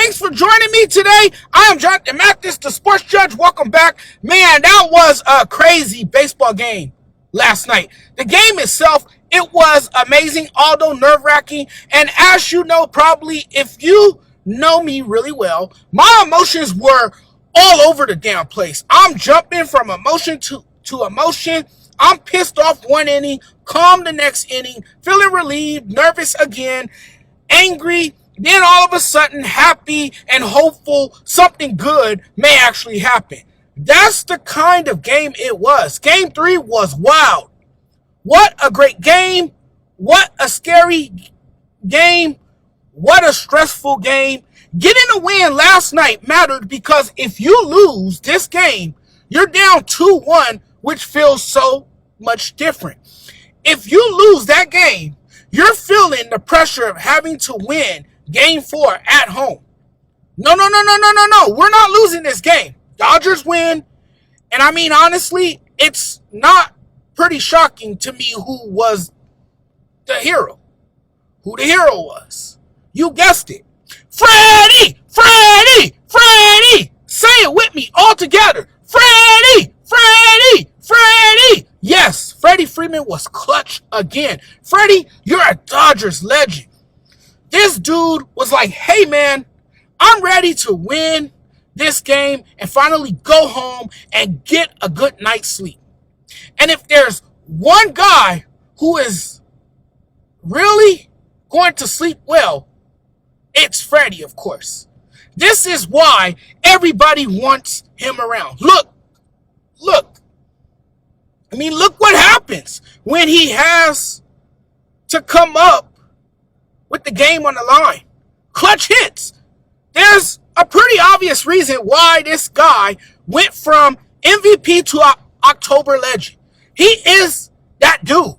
Thanks for joining me today. I am Jonathan Mathis, the sports judge. Welcome back. Man, that was a crazy baseball game last night. The game itself, it was amazing, although nerve-wracking. And as you know, probably, if you know me really well, my emotions were all over the damn place. I'm jumping from emotion to emotion. I'm pissed off one inning, calm the next inning, feeling relieved, nervous again, angry, then all of a sudden happy and hopeful something good may actually happen. That's the kind of game it was. Game 3 was wild. What a great game. What a scary game. What a stressful game. Getting a win last night mattered because if you lose this game, you're down 2-1, which feels so much different. If you lose that game, you're feeling the pressure of having to win Game 4 at home. No. We're not losing this game. Dodgers win. And I mean, honestly, it's not pretty shocking to me who was the hero. Who the hero was. You guessed it. Freddie! Freddie! Freddie! Say it with me all together. Freddie! Freddie! Freddie! Yes, Freddie Freeman was clutch again. Freddie, you're a Dodgers legend. This dude was like, hey man, I'm ready to win this game and finally go home and get a good night's sleep. And if there's one guy who is really going to sleep well, it's Freddie, of course. This is why everybody wants him around. Look. I mean, look what happens when he has to come up with the game on the line. Clutch hits. There's a pretty obvious reason why this guy went from MVP to October legend. He is that dude.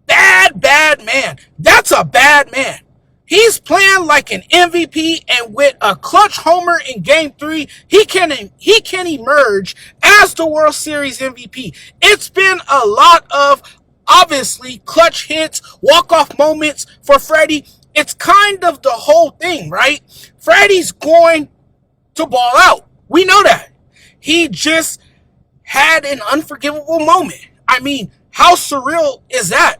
Bad man. That's a bad man. He's playing like an MVP, and with a clutch homer in Game 3, he can emerge as the World Series MVP. It's been a lot of, obviously, clutch hits, walk-off moments for Freddie. It's kind of the whole thing, right? Freddie's going to ball out. We know that. He just had an unforgivable moment. I mean, how surreal is that?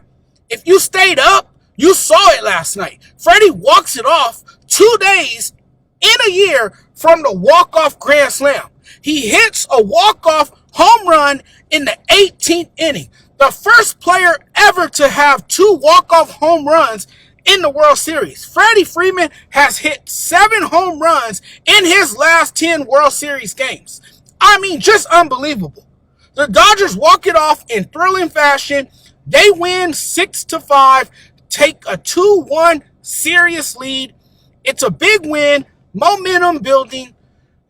If you stayed up, you saw it last night. Freddie walks it off 2 days in a year from the walk-off grand slam. He hits a walk-off home run in the 18th inning. The first player ever to have 2 walk-off home runs in the World Series. Freddie Freeman has hit 7 home runs in his last 10 World Series games. I mean, just unbelievable. The Dodgers walk it off in thrilling fashion. They win 6-5. Take a 2-1 serious lead. It's a big win, momentum building.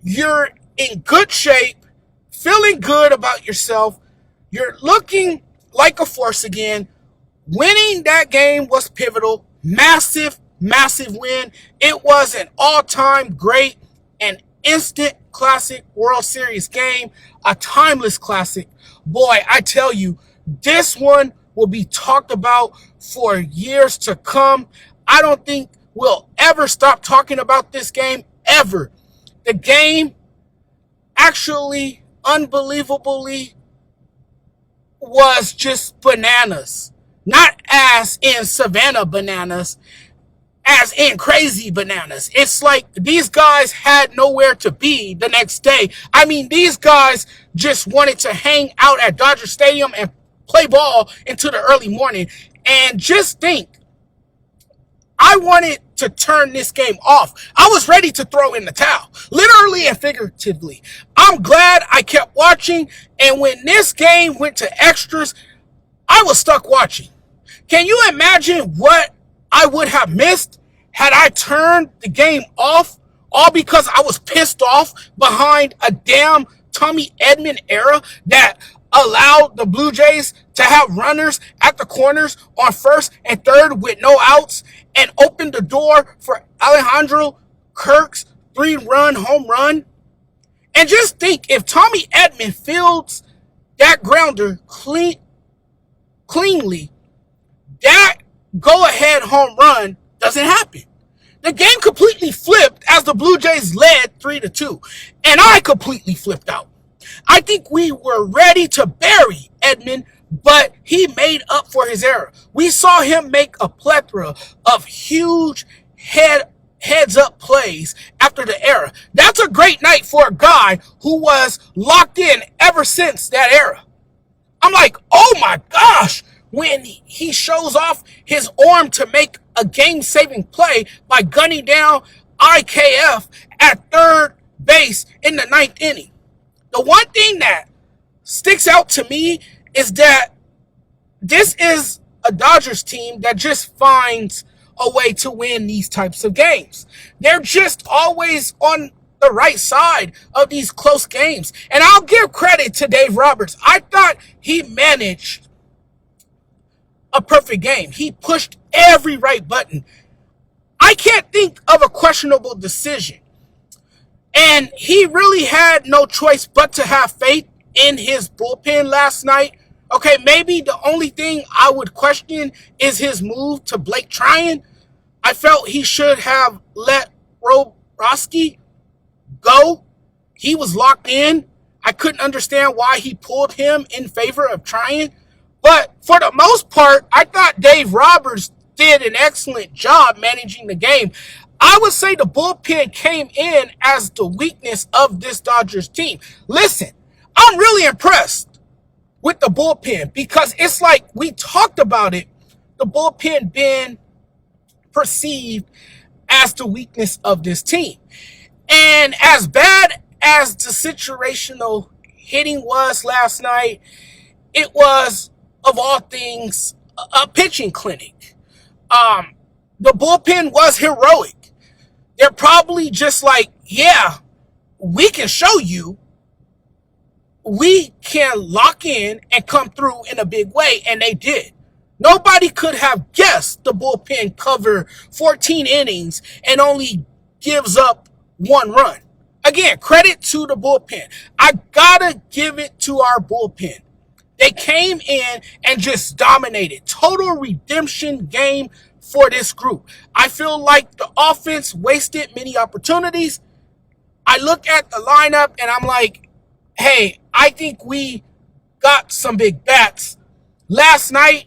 You're in good shape, feeling good about yourself. You're looking like a force again. Winning that game was pivotal. Massive win. It was an all-time great and instant classic World Series game. A timeless classic. Boy, I tell you, this one will be talked about for years to come. I don't think we'll ever stop talking about this game, ever. The game actually, unbelievably, was just bananas. Not as in Savannah bananas, as in crazy bananas. It's like these guys had nowhere to be the next day. I mean, these guys just wanted to hang out at Dodger Stadium and play ball into the early morning. And just think, I wanted to turn this game off. I was ready to throw in the towel, literally and figuratively. I'm glad I kept watching, and when this game went to extras, I was stuck watching. Can you imagine what I would have missed had I turned the game off, all because I was pissed off behind a damn Tommy Edman era that allowed the Blue Jays to have runners at the corners on first and third with no outs and opened the door for Alejandro Kirk's 3-run home run? And just think, if Tommy Edman fields that grounder cleanly, that go-ahead home run doesn't happen. The game completely flipped as the Blue Jays led 3-2. And I completely flipped out. I think we were ready to bury Edman, but he made up for his error. We saw him make a plethora of huge heads up plays after the error. That's a great night for a guy who was locked in ever since that era. I'm like, oh my gosh, when he shows off his arm to make a game-saving play by gunning down IKF at third base in the ninth inning. The one thing that sticks out to me is that this is a Dodgers team that just finds a way to win these types of games. They're just always on the right side of these close games. And I'll give credit to Dave Roberts. I thought he managed a perfect game. He pushed every right button. I can't think of a questionable decision. And he really had no choice but to have faith in his bullpen last night. Okay, maybe the only thing I would question is his move to Blake Tryon. I felt he should have let Roski go. He was locked in. I couldn't understand why he pulled him in favor of Tryon. But for the most part, I thought Dave Roberts did an excellent job managing the game. I would say the bullpen came in as the weakness of this Dodgers team. Listen, I'm really impressed with the bullpen because it's like we talked about it. The bullpen being perceived as the weakness of this team. And as bad as the situational hitting was last night, it was, of all things, a pitching clinic. The bullpen was heroic. They're probably just like, yeah, we can show you. We can lock in and come through in a big way, and they did. Nobody could have guessed the bullpen cover 14 innings and only gives up one run. Again, credit to the bullpen. I gotta give it to our bullpen. They came in and just dominated. Total redemption game for this group. I feel like the offense wasted many opportunities. I look at the lineup and I'm like, hey, I think we got some big bats. Last night,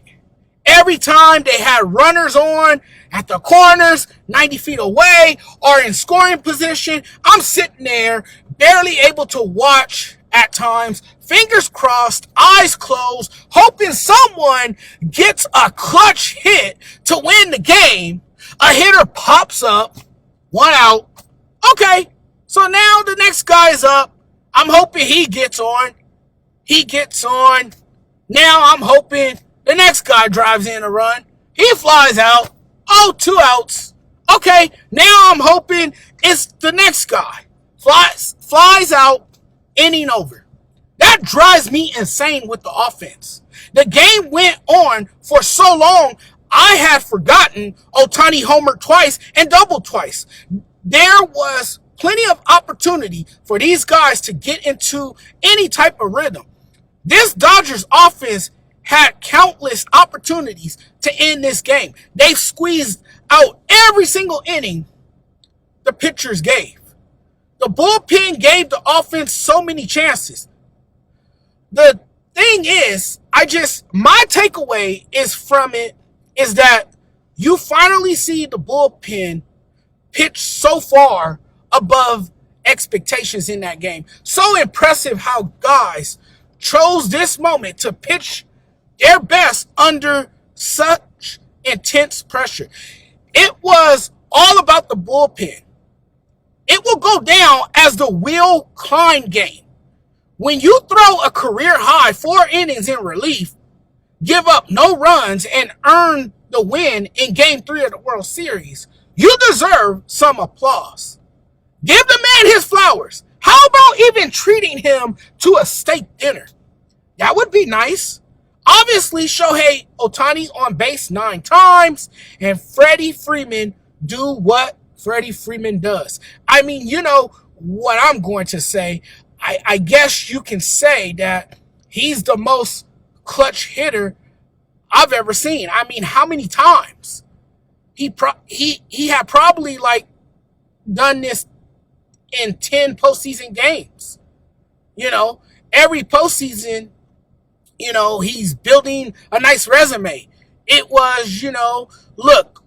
every time they had runners on at the corners, 90 feet away, or in scoring position, I'm sitting there, barely able to watch at times, fingers crossed, eyes closed, hoping someone gets a clutch hit to win the game. A hitter pops up, one out. Okay, so now the next guy's up. I'm hoping he gets on. He gets on. Now I'm hoping the next guy drives in a run. He flies out. Oh, 2 outs. Okay, now I'm hoping it's the next guy. Flies out. Inning over. That drives me insane with the offense. The game went on for so long, I had forgotten Ohtani homered twice and doubled twice. There was plenty of opportunity for these guys to get into any type of rhythm. This Dodgers offense had countless opportunities to end this game. They squeezed out every single inning the pitchers gave. The bullpen gave the offense so many chances. The thing is, my takeaway is from it is that you finally see the bullpen pitch so far above expectations in that game. So impressive how guys chose this moment to pitch their best under such intense pressure. It was all about the bullpen. It will go down as the Will Klein game. When you throw a career high 4 innings in relief, give up no runs, and earn the win in Game 3 of the World Series, you deserve some applause. Give the man his flowers. How about even treating him to a steak dinner? That would be nice. Obviously, Shohei Ohtani on base 9 times, and Freddie Freeman do what Freddie Freeman does. I mean, you know what I'm going to say. I guess you can say that he's the most clutch hitter I've ever seen. I mean, how many times? He had probably like done this in 10 postseason games. You know, every postseason, he's building a nice resume. It was, look,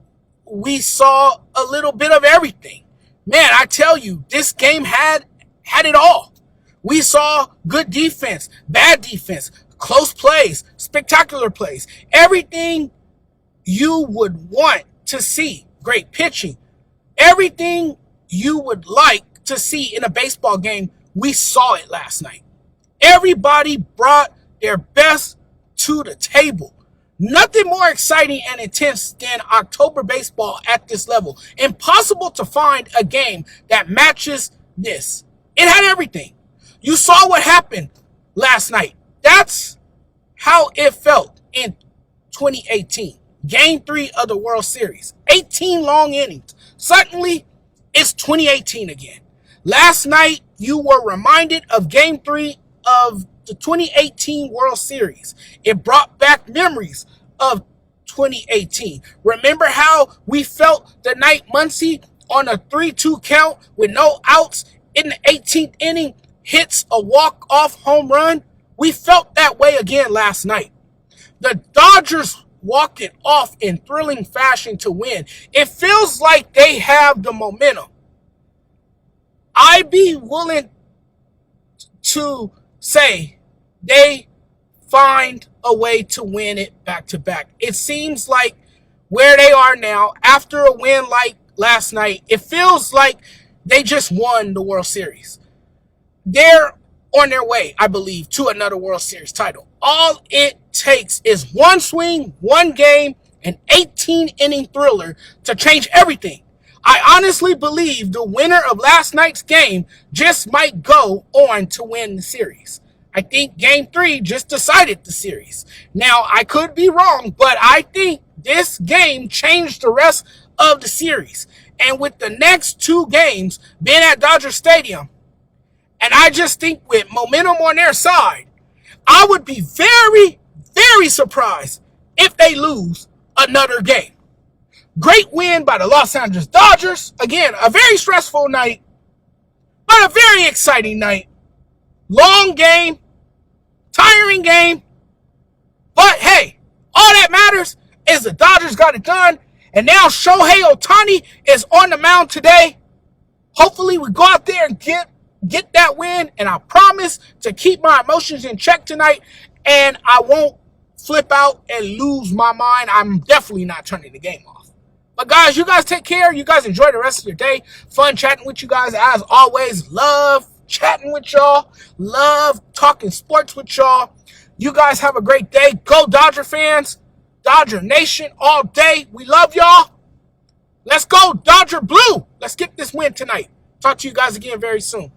we saw a little bit of everything. Man, I tell you, this game had it all. We saw good defense, bad defense, close plays, spectacular plays, everything you would want to see. Great pitching, everything you would like to see in a baseball game. We saw it last night. Everybody brought their best to the table. Nothing more exciting and intense than October baseball at this level. Impossible to find a game that matches this. It had everything. You saw what happened last night. That's how it felt in 2018. Game 3 of the World Series. 18 long innings. Suddenly, it's 2018 again. Last night, you were reminded of Game 3 of the 2018 World Series. It brought back memories of 2018. Remember how we felt the night Muncy on a 3-2 count with no outs in the 18th inning hits a walk-off home run? We felt that way again last night. The Dodgers walked it off in thrilling fashion to win. It feels like they have the momentum. I'd be willing to say they find a way to win it back to back. It seems like where they are now, after a win like last night, it feels like they just won the World Series. They're on their way, I believe, to another World Series title. All it takes is one swing, one game, an 18-inning thriller to change everything. I honestly believe the winner of last night's game just might go on to win the series. I think Game 3 just decided the series. Now, I could be wrong, but I think this game changed the rest of the series. And with the next 2 games being at Dodger Stadium, and I just think with momentum on their side, I would be very, very surprised if they lose another game. Great win by the Los Angeles Dodgers. Again, a very stressful night, but a very exciting night. Long game, tiring game, but hey, all that matters is the Dodgers got it done, and now Shohei Ohtani is on the mound today. Hopefully we go out there and get that win, and I promise to keep my emotions in check tonight, and I won't flip out and lose my mind. I'm definitely not turning the game off. But guys, you guys take care. You guys enjoy the rest of your day. Fun chatting with you guys as always. Love chatting with y'all. Love talking sports with y'all. You guys have a great day. Go Dodger fans. Dodger Nation all day. We love y'all. Let's go Dodger Blue. Let's get this win tonight. Talk to you guys again very soon.